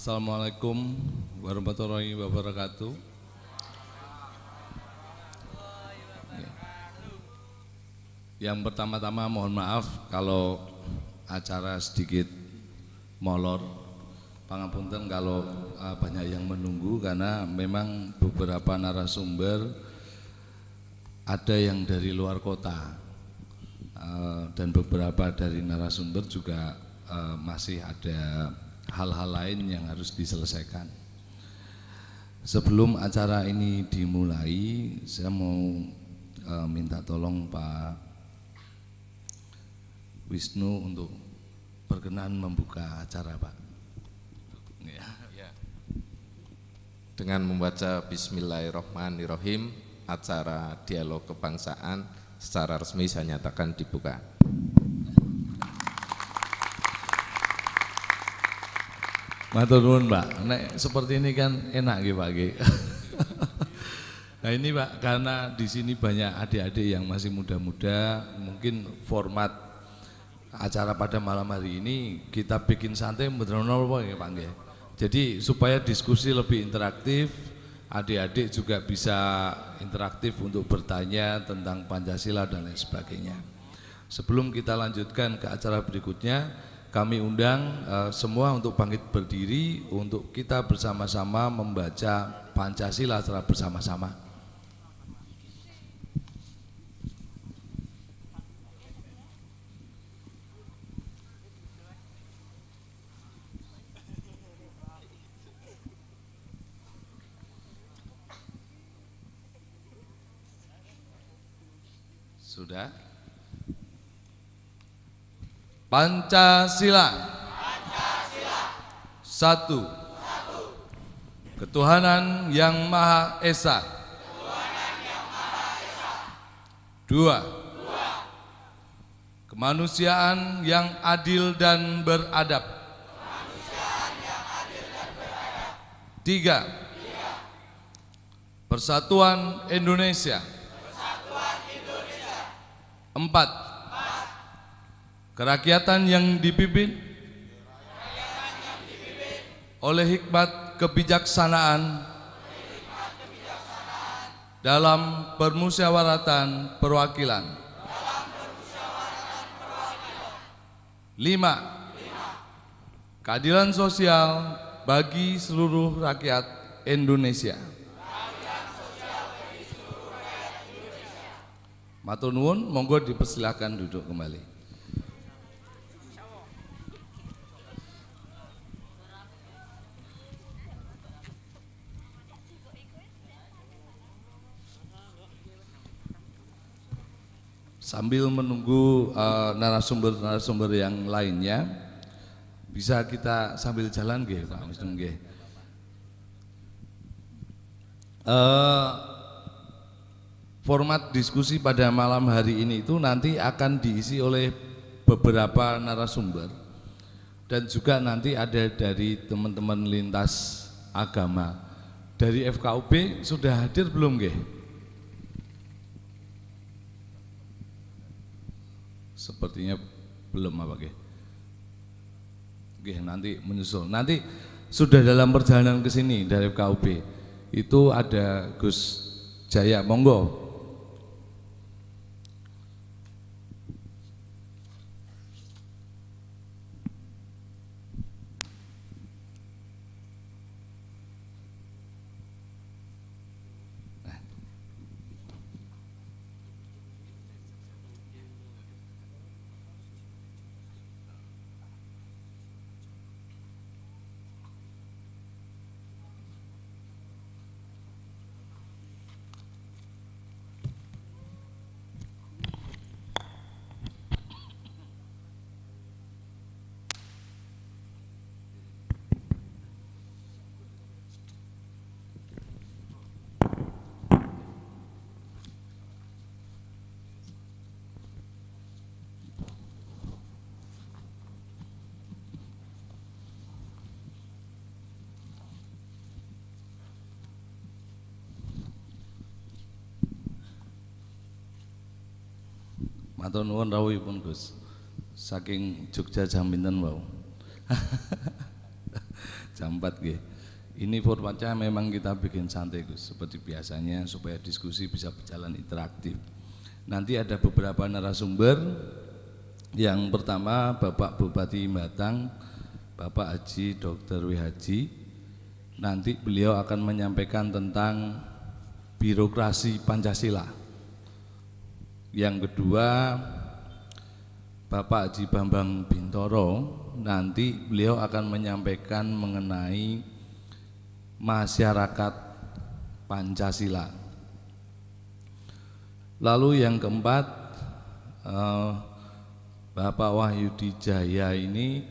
Assalamualaikum warahmatullahi wabarakatuh. Yang pertama-tama mohon maaf kalau acara sedikit molor. Pangapunten kalau banyak yang menunggu karena memang beberapa narasumber ada yang dari luar kota dan beberapa dari narasumber juga masih ada hal-hal lain yang harus diselesaikan. Sebelum acara ini dimulai, saya mau minta tolong Pak Wisnu untuk berkenan membuka acara, Pak. Ya. Dengan membaca Bismillahirrahmanirrahim, acara dialog kebangsaan secara resmi saya nyatakan dibuka. Matur nuwun, Pak. Nek seperti ini kan enak nggih, Pak nggih. Nah ini Pak, karena di sini banyak adik-adik yang masih muda-muda, mungkin format acara pada malam hari ini kita bikin santai bener-bener apa ya Pak nggih. Jadi supaya diskusi lebih interaktif, adik-adik juga bisa interaktif untuk bertanya tentang Pancasila dan lain sebagainya. Sebelum kita lanjutkan ke acara berikutnya, kami undang semua untuk bangkit berdiri untuk kita bersama-sama membaca Pancasila secara bersama-sama. Sudah? Pancasila. Satu. Ketuhanan yang Maha Esa. Dua. Kemanusiaan yang adil dan beradab. Tiga. Persatuan Indonesia. Empat. Kerakyatan yang dipimpin oleh hikmat kebijaksanaan dalam permusyawaratan perwakilan. Lima. Keadilan sosial bagi seluruh rakyat Indonesia. Matur nuwun, monggo dipersilakan duduk kembali. Sambil menunggu narasumber-narasumber yang lainnya, bisa kita sambil jalan nggih Pak Wisnu nggih. Format diskusi pada malam hari ini itu nanti akan diisi oleh beberapa narasumber dan juga nanti ada dari teman-teman lintas agama. Dari FKUP sudah hadir belum nggih? Sepertinya belum apa nggih. Nggih, nanti menyusul. Nanti sudah dalam perjalanan ke sini dari FKUP. Itu ada Gus Jaya, monggo. Matur nuwun rawuhipun Gus. Saking Jogja jam pinten wau. jam 4 nggih. Ini formatnya memang kita bikin santai Gus, seperti biasanya supaya diskusi bisa berjalan interaktif. Nanti ada beberapa narasumber. Yang pertama Bapak Bupati Batang, Bapak Haji Dr. W. Haji. Nanti beliau akan menyampaikan tentang birokrasi Pancasila. Yang kedua Bapak Haji Bambang Bintoro, nanti beliau akan menyampaikan mengenai masyarakat Pancasila. Lalu yang keempat Bapak Wahyudi Jaya ini,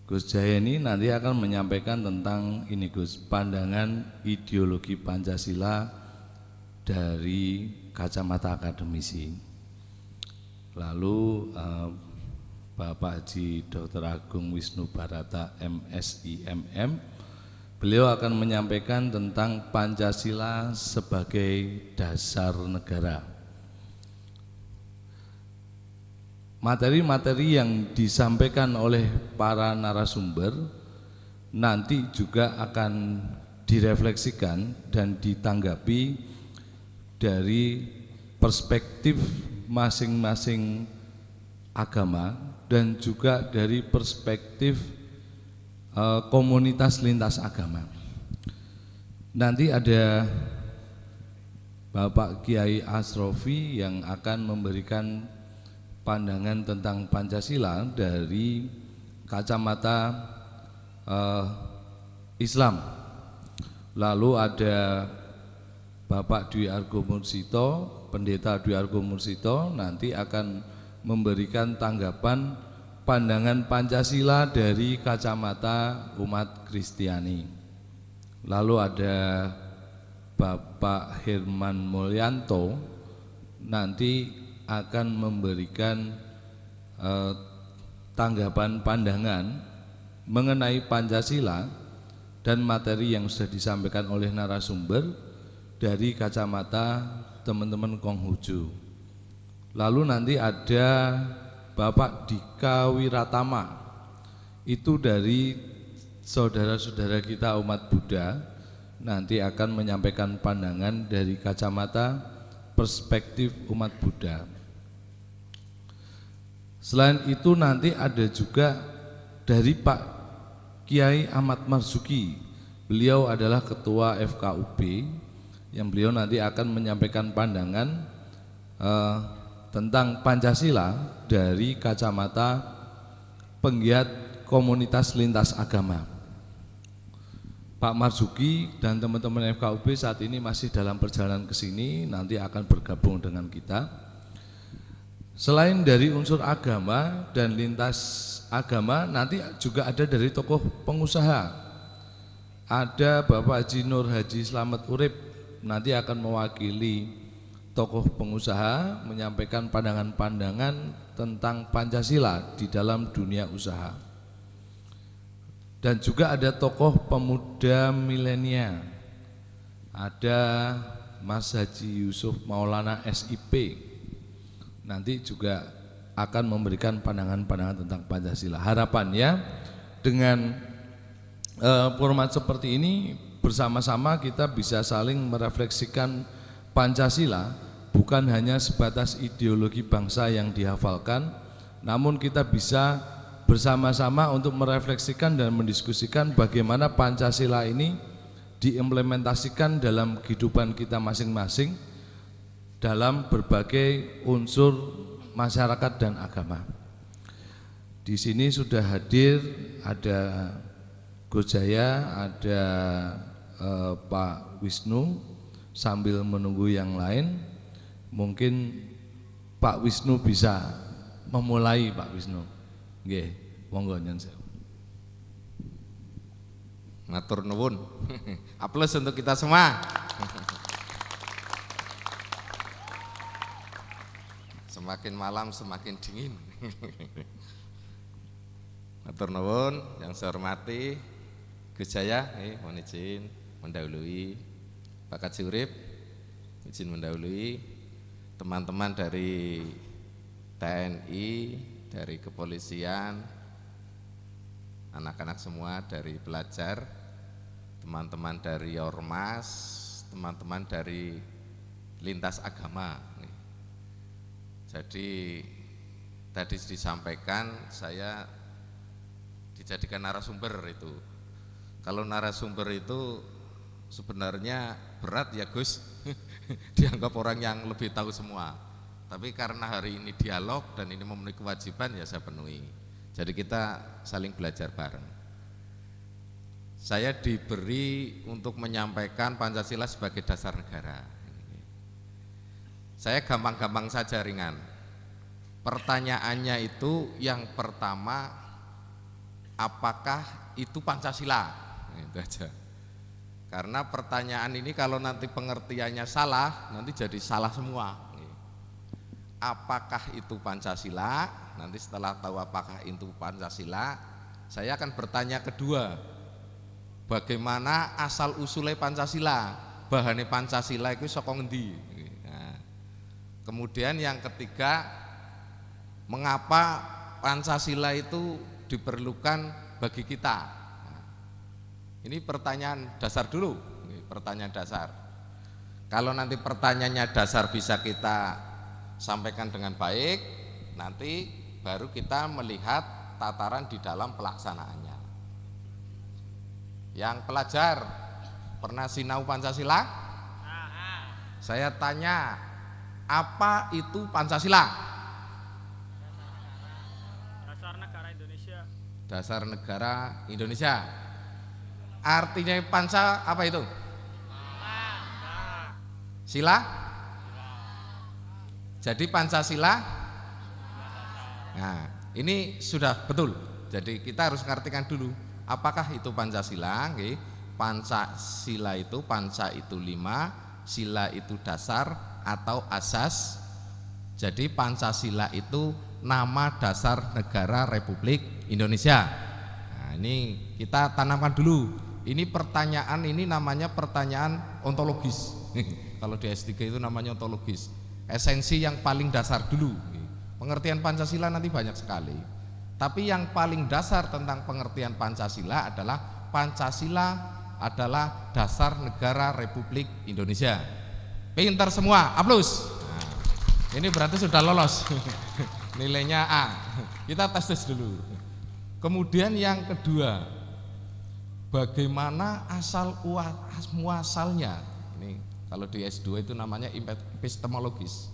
Gus Jaya ini nanti akan menyampaikan tentang ini Gus, pandangan ideologi Pancasila dari kacamata akademisi. Lalu Bapak Haji Dr. Agung Wisnu Barata MSI MM, beliau akan menyampaikan tentang Pancasila sebagai dasar negara. Materi-materi yang disampaikan oleh para narasumber nanti juga akan direfleksikan dan ditanggapi dari perspektif masing-masing agama dan juga dari perspektif komunitas lintas agama. Nanti ada Bapak Kiai Asrofi yang akan memberikan pandangan tentang Pancasila dari kacamata Islam. Lalu ada Bapak Dwi Argo Mursito, Pendeta Dwi Argo Mursito nanti akan memberikan tanggapan pandangan Pancasila dari kacamata umat Kristiani. Lalu ada Bapak Herman Mulyanto nanti akan memberikan tanggapan pandangan mengenai Pancasila dan materi yang sudah disampaikan oleh narasumber dari kacamata teman-teman Konghucu. Lalu nanti ada Bapak Dika Wiratama, itu dari saudara-saudara kita umat Buddha, nanti akan menyampaikan pandangan dari kacamata perspektif umat Buddha. Selain itu nanti ada juga dari Pak Kiai Ahmad Marzuki. Beliau adalah ketua FKUB yang beliau nanti akan menyampaikan pandangan tentang Pancasila dari kacamata penggiat komunitas lintas agama. Pak Marzuki dan teman-teman FKUB saat ini masih dalam perjalanan ke sini, nanti akan bergabung dengan kita. Selain dari unsur agama dan lintas agama, nanti juga ada dari tokoh pengusaha. Ada Bapak Haji Nur Haji Slamet Urip, nanti akan mewakili tokoh pengusaha menyampaikan pandangan-pandangan tentang Pancasila di dalam dunia usaha. Dan juga ada tokoh pemuda milenial, ada Mas Haji Yusuf Maulana SIP, nanti juga akan memberikan pandangan-pandangan tentang Pancasila. Harapannya dengan format seperti ini bersama-sama kita bisa saling merefleksikan Pancasila, bukan hanya sebatas ideologi bangsa yang dihafalkan, namun kita bisa bersama-sama untuk merefleksikan dan mendiskusikan bagaimana Pancasila ini diimplementasikan dalam kehidupan kita masing-masing dalam berbagai unsur masyarakat dan agama. Di sini sudah hadir ada Gus Jaya, ada Pak Wisnu. Sambil menunggu yang lain, mungkin Pak Wisnu bisa memulai. Pak Wisnu, nggih, monggo nyuwun sewu. Matur nuwun. Aplaus untuk kita semua. Semakin malam semakin dingin. Matur nuwun, yang saya hormati Gus Jaya, mohon izin mendahului Pak Kaji Urip, izin mendahului teman-teman dari TNI, dari kepolisian, anak-anak semua dari pelajar, teman-teman dari ormas, teman-teman dari lintas agama. Jadi tadi disampaikan saya dijadikan narasumber itu. Kalau narasumber itu sebenarnya berat ya Gus, dianggap orang yang lebih tahu semua. Tapi karena hari ini dialog dan ini memenuhi kewajiban ya saya penuhi. Jadi kita saling belajar bareng. Saya diberi untuk menyampaikan Pancasila sebagai dasar negara. Saya gampang-gampang saja, ringan. Pertanyaannya itu yang pertama, apakah itu Pancasila? Itu aja. Karena pertanyaan ini kalau nanti pengertiannya salah, nanti jadi salah semua. Apakah itu Pancasila? Nanti setelah tahu apakah itu Pancasila, saya akan bertanya kedua, bagaimana asal usulnya Pancasila? Bahannya Pancasila itu saka ngendi? Nah, kemudian yang ketiga, mengapa Pancasila itu diperlukan bagi kita? Nah, ini pertanyaan dasar dulu, pertanyaan dasar. Kalau nanti pertanyaannya dasar bisa kita sampaikan dengan baik, nanti baru kita melihat tataran di dalam pelaksanaannya. Yang pelajar pernah sinau Pancasila? Saya tanya, apa itu Pancasila? Dasar negara Indonesia. Dasar negara Indonesia. Artinya Panca apa itu? Sila? Jadi Pancasila, nah ini sudah betul. Jadi kita harus mengartikan dulu, apakah itu Pancasila? Pancasila itu, Panca itu 5, sila itu dasar atau asas. Jadi Pancasila itu nama dasar negara Republik Indonesia. Nah ini kita tanamkan dulu. Ini pertanyaan, ini namanya pertanyaan ontologis. Kalau di S3 itu namanya ontologis. Esensi yang paling dasar dulu. Pengertian Pancasila nanti banyak sekali. Tapi yang paling dasar tentang pengertian Pancasila adalah Pancasila adalah dasar negara Republik Indonesia. Pintar semua, aplaus. Nah, ini berarti sudah lolos. Nilainya A. Kita tes dulu. Kemudian yang kedua, bagaimana asal muasalnya? Ini kalau di S2 itu namanya epistemologis.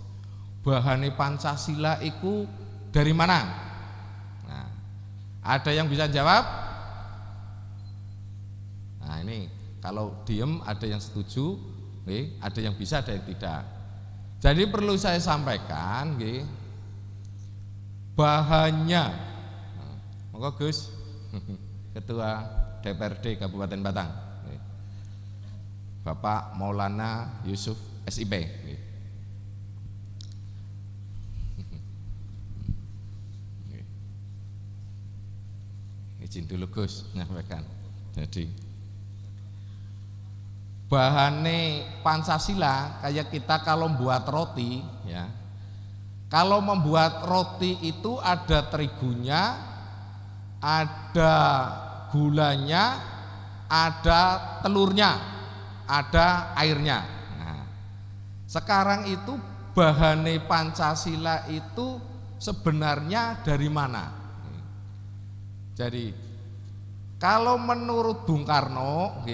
Bahannya Pancasila itu dari mana? Nah, ada yang bisa jawab? Nah ini kalau diem ada yang setuju, ada yang bisa, ada yang tidak. Jadi perlu saya sampaikan, bahannya, monggo Gus, Ketua DPRD Kabupaten Batang, Bapak Maulana Yusuf SIP. Izin dulu Gus menyampaikan. Jadi bahannya Pancasila kayak kita kalau membuat roti, ya. Kalau membuat roti itu ada terigunya, ada gulanya, ada telurnya, ada airnya. Nah, sekarang itu bahannya Pancasila itu sebenarnya dari mana? Jadi kalau menurut Bung Karno,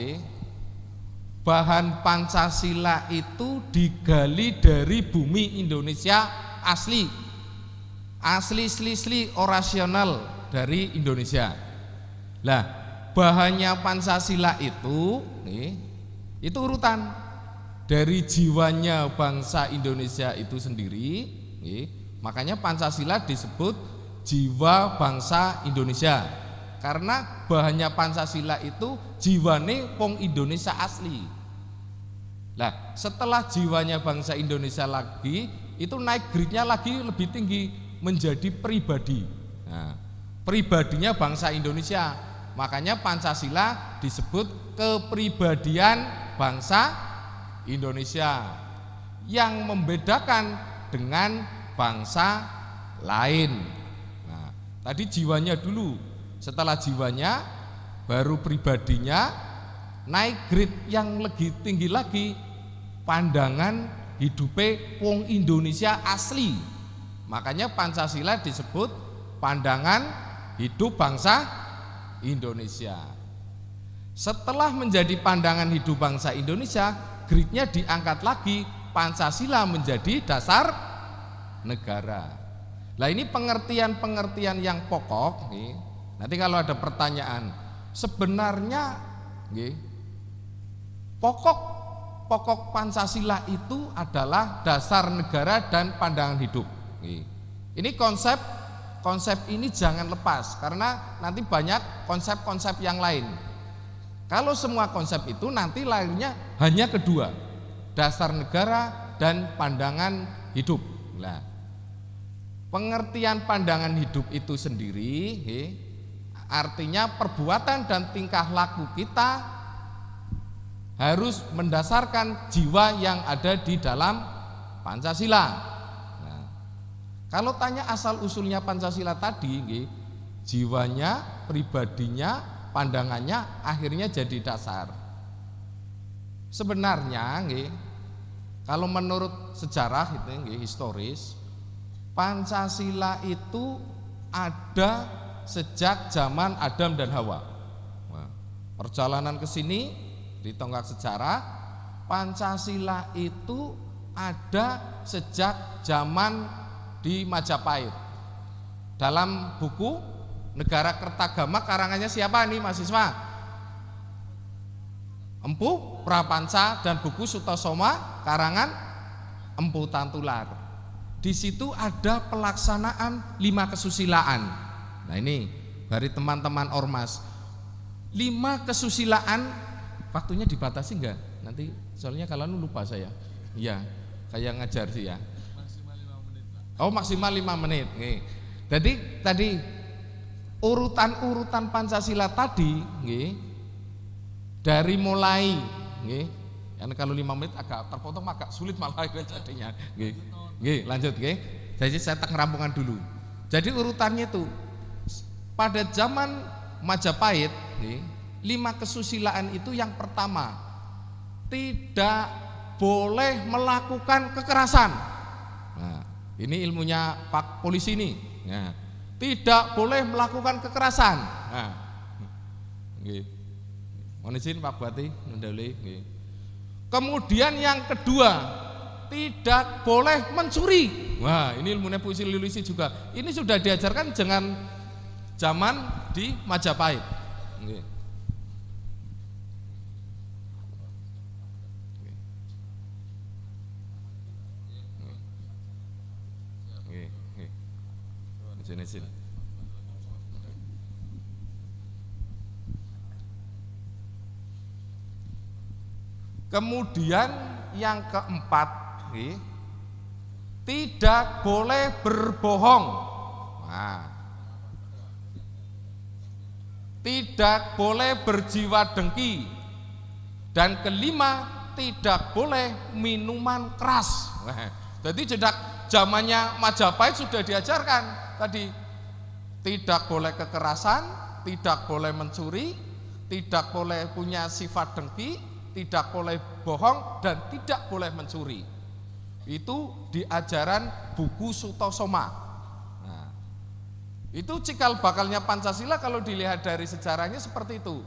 bahan Pancasila itu digali dari bumi Indonesia asli orasional dari Indonesia. Lah, bahannya Pancasila itu urutan dari jiwanya bangsa Indonesia itu sendiri. Makanya Pancasila disebut jiwa bangsa Indonesia, karena bahannya Pancasila itu jiwane wong Indonesia asli. Nah, setelah jiwanya bangsa Indonesia lagi, itu naik grade-nya lagi lebih tinggi menjadi pribadi. Nah, pribadinya bangsa Indonesia. Makanya Pancasila disebut kepribadian bangsa Indonesia yang membedakan dengan bangsa lain. Nah, tadi jiwanya dulu. Setelah jiwanya, baru pribadinya, naik grade yang lebih tinggi lagi, pandangan hidupe wong Indonesia asli. Makanya Pancasila disebut pandangan hidup bangsa Indonesia. Setelah menjadi pandangan hidup bangsa Indonesia, grade-nya diangkat lagi, Pancasila menjadi dasar negara. Nah ini pengertian-pengertian yang pokok nih. Nanti kalau ada pertanyaan, sebenarnya nih, pokok Pancasila itu adalah dasar negara dan pandangan hidup. Nih. Ini konsep ini jangan lepas, karena nanti banyak konsep-konsep yang lain. Kalau semua konsep itu nanti lahirnya hanya kedua, dasar negara dan pandangan hidup. Nah, pengertian pandangan hidup itu sendiri artinya perbuatan dan tingkah laku kita harus mendasarkan jiwa yang ada di dalam Pancasila. Nah, kalau tanya asal usulnya Pancasila tadi, jiwanya, pribadinya, pandangannya akhirnya jadi dasar. Sebenarnya kalau menurut sejarah itu historis, Pancasila itu ada sejak zaman Adam dan Hawa. Nah, perjalanan ke sini di tonggak sejarah, Pancasila itu ada sejak zaman di Majapahit. Dalam buku Negara Kertagama karangannya siapa nih mahasiswa? Empu Prapanca dan buku Sutosoma karangan Empu Tantular. Di situ ada pelaksanaan 5 kesusilaan. Nah ini dari teman-teman ormas, 5 kesusilaan waktunya dibatasi enggak? Nanti soalnya kalian lupa saya. Iya, kayak ngajar sih ya. Maksimal 5 menit, Pak. Oh, maksimal 5 menit. Nih. Jadi tadi urutan-urutan Pancasila tadi, dari mulai, karena kalau 5 menit agak terpotong, agak sulit malah jadinya. Lanjut, Jadi saya tak ngerampungan dulu. Jadi urutannya itu pada zaman Majapahit, 5 kesusilaan itu yang pertama, tidak boleh melakukan kekerasan. Nah, ini ilmunya Pak Polisi nih. Nah, tidak boleh melakukan kekerasan. Nah, mohon izin Pak Bupati mendahului. Kemudian yang kedua, tidak boleh mencuri. Wah, ini ilmunya polisi juga. Ini sudah diajarkan jangan zaman di Majapahit. Izin. Kemudian yang keempat, tidak boleh berbohong. Nah, tidak boleh berjiwa dengki. Dan kelima, tidak boleh minuman keras. Nah, jadi sejak zamannya Majapahit sudah diajarkan tadi, tidak boleh kekerasan, tidak boleh mencuri, tidak boleh punya sifat dengki, tidak boleh bohong, dan tidak boleh mencuri. Itu di ajaran buku Sutosoma. Nah, itu cikal bakalnya Pancasila kalau dilihat dari sejarahnya seperti itu.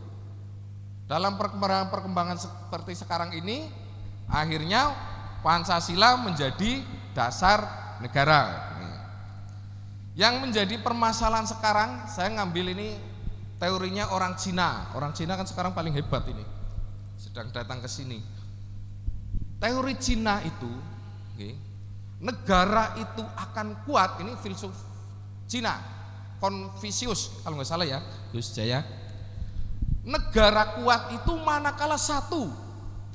Dalam perkembangan seperti sekarang ini, akhirnya Pancasila menjadi dasar negara. Yang menjadi permasalahan sekarang, saya ngambil ini teorinya orang Cina. Orang Cina kan sekarang paling hebat ini, sedang datang ke sini. Teori Cina itu, negara itu akan kuat. Ini filsuf Cina, Konfusius kalau nggak salah ya, Yus Jaya. Negara kuat itu manakala satu,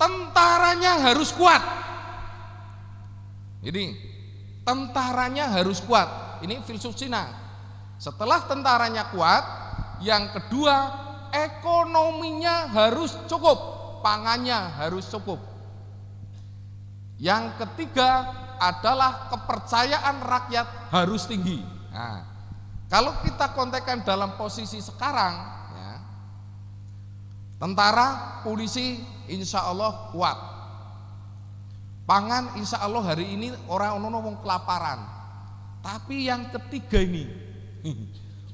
tentaranya harus kuat. Ini tentaranya harus kuat. Ini filsuf Cina. Setelah tentaranya kuat, yang kedua ekonominya harus cukup, pangannya harus cukup. Yang ketiga adalah kepercayaan rakyat harus tinggi. Nah, Kalau kita kontekan dalam posisi sekarang, ya, tentara, polisi, insya Allah kuat. Pangan, insya Allah hari ini orang ngomong kelaparan. Tapi yang ketiga ini,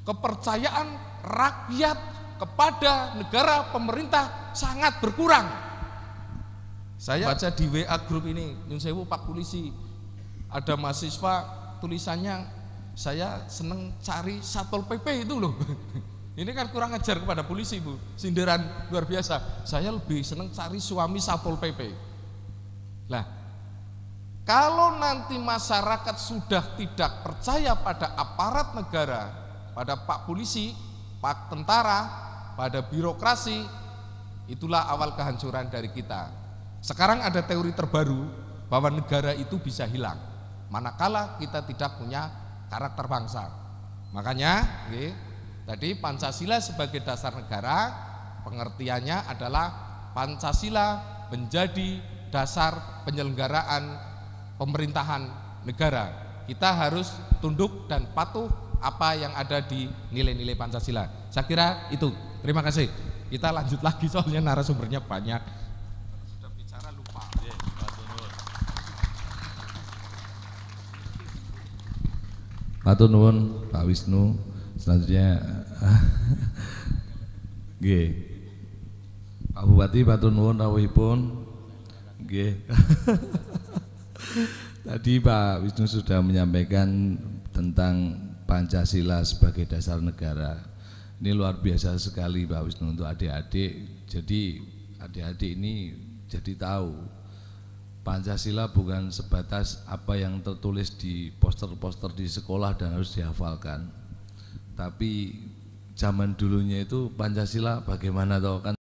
kepercayaan rakyat kepada negara pemerintah sangat berkurang. Saya baca di WA grup ini, nyun sewu Pak Polisi, ada mahasiswa tulisannya, saya seneng cari Satpol PP itu loh. Ini kan kurang ajar kepada polisi, Bu. Sindiran luar biasa. Saya lebih seneng cari suami Satpol PP. Lah, kalau nanti masyarakat sudah tidak percaya pada aparat negara, pada Pak Polisi, Pak Tentara, pada birokrasi, itulah awal kehancuran dari kita. Sekarang ada teori terbaru bahwa negara itu bisa hilang manakala kita tidak punya karakter bangsa. Makanya tadi Pancasila sebagai dasar negara, pengertiannya adalah Pancasila menjadi dasar penyelenggaraan pemerintahan negara. Kita harus tunduk dan patuh apa yang ada di nilai-nilai Pancasila. Saya kira itu. Terima kasih. Kita lanjut lagi soalnya narasumbernya banyak. Sudah bicara lupa. Matur nuwun Pak Wisnu. Selanjutnya nggih. Pak Bupati matur nuwun rawuhipun. Nggih. Tadi Pak Wisnu sudah menyampaikan tentang Pancasila sebagai dasar negara. Ini luar biasa sekali Pak Wisnu untuk adik-adik. Jadi adik-adik ini jadi tahu Pancasila bukan sebatas apa yang tertulis di poster-poster di sekolah dan harus dihafalkan. Tapi zaman dulunya itu Pancasila bagaimana toh kan